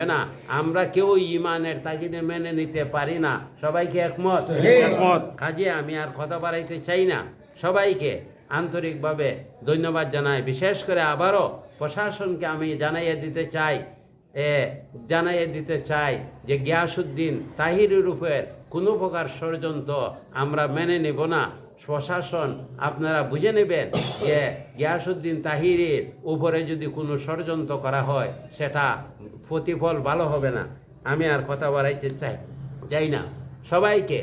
না, আমরা কেউ ইমানের তাগিদে মেনে নিতে পারি না। সবাইকে একমত? কাজে আমি আর কথা বাড়াইতে চাই না। সবাইকে আন্তরিকভাবে ধন্যবাদ জানাই। বিশেষ করে আবারও প্রশাসনকে আমি জানাইয়ে দিতে চাই যে গিয়াসউদ্দিন তাহিরের উপর কোনো প্রকার ষড়যন্ত্র আমরা মেনে নেব না। প্রশাসন আপনারা বুঝে নেবেন যে গিয়াসউদ্দিন তাহিরের উপরে যদি কোনো ষড়যন্ত্র করা হয় সেটা প্রতিফল ভালো হবে না। আমি আর কথা বাড়াইতে চাই না। সবাইকে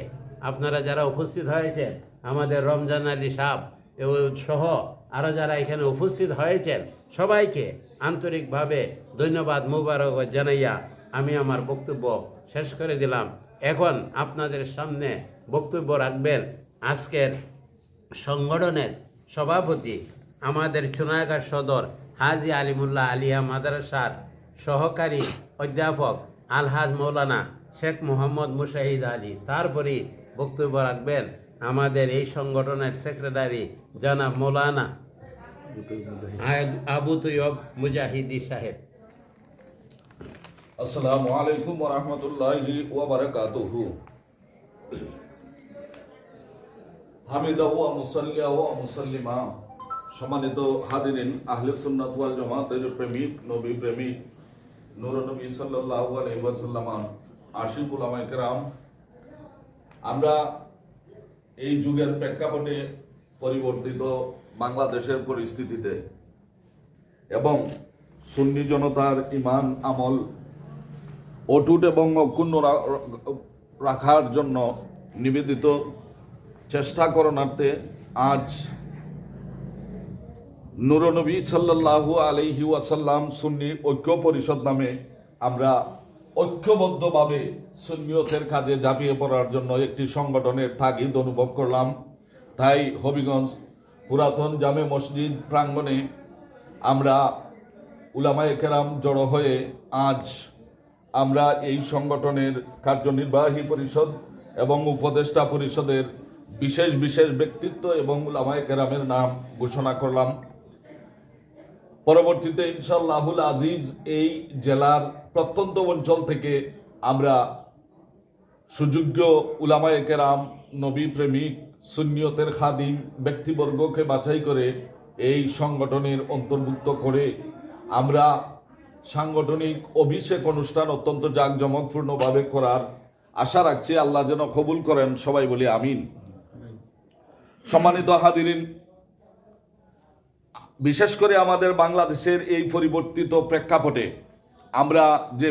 আপনারা যারা উপস্থিত হয়েছেন, আমাদের রমজান আলী সাহেব সহ আরও যারা এখানে উপস্থিত হয়েছেন, সবাইকে আন্তরিকভাবে ধন্যবাদ মোবারক জানাইয়া আমি আমার বক্তব্য শেষ করে দিলাম। এখন আপনাদের সামনে বক্তব্য রাখবেন আজকের সংগঠনের সভাপতি, আমাদের চুনারগাঁ সদর হাজী আলিমুল্লাহ আলিয়া মাদ্রাসার সহকারী অধ্যাপক আলহাজ মৌলানা শেখ মোহাম্মদ মুশাহিদ আলী। তারপরে বক্তব্য রাখবেন আমাদের এই সংগঠনের সেক্রেটারি জনাব মৌলানা আবু তৈয়ব মুজাহিদি সাহেব। আসসালামু আলাইকুম ওয়া রাহমাতুল্লাহি ওয়া বারাকাতুহু। হামিদাহু ওয়া মুসাল্লিয়া ওয়া মুসাল্লিমা। সম্মানিত হাজিরিন, আহলে সুন্নাত ওয়াল জামাতের প্রেমিক, নবী প্রেমিক, নূর নবী সাল্লাল্লাহু আলাইহি ওয়াসাল্লাম, আশিক উলামায়ে কেরাম, আমরা এই যুগের প্রেক্ষাপটে পরিবর্তিত বাংলাদেশের পরিস্থিতিতে এবং সুন্নি জনতার ঈমান আমল অটুট এবং অক্ষুণ্ণ রাখার জন্য নিবেদিত চেষ্টা করণার্থে আজ নূর নবী সাল্লাল্লাহু আলাইহি ওয়াসাল্লাম সুন্নি ঐক্য পরিষদ নামে আমরা ঐক্যবদ্ধভাবে সুন্নিয়তের কাজে ঝাঁপিয়ে পড়ার জন্য একটি সংগঠনের তাগিদ অনুভব করলাম। তাই হবিগঞ্জ পুরাতন জামে মসজিদ প্রাঙ্গণে আমরা উলামায়ে কেরাম জড়ো হয়ে আজ আমরা এই সংগঠনের কার্যনির্বাহী পরিষদ এবং উপদেষ্টা পরিষদের বিশেষ বিশেষ ব্যক্তিত্ব এবং উলামায়ে কেরামের নাম ঘোষণা করলাম। পরবর্তীতে ইনশাআল্লাহুল আজিজ এই জেলার প্রত্যন্ত অঞ্চল থেকে আমরা সুযোগ্য উলামায়ে কেরাম, নবী প্রেমিক, সুন্নিয়তের খাদিম ব্যক্তিবর্গকে বাছাই করে এই সংগঠনের অন্তর্ভুক্ত করে আমরা সাংগঠনিক অভিষেক অনুষ্ঠান অত্যন্ত জাঁকজমকপূর্ণভাবে করার আশা রাখছি। আল্লাহ যেন কবুল করেন, সবাই বলি আমিন। সম্মানিত হাজিরিন, বিশেষ করে আমাদের বাংলাদেশের এই পরিবর্তিত প্রেক্ষাপটে আমরা যে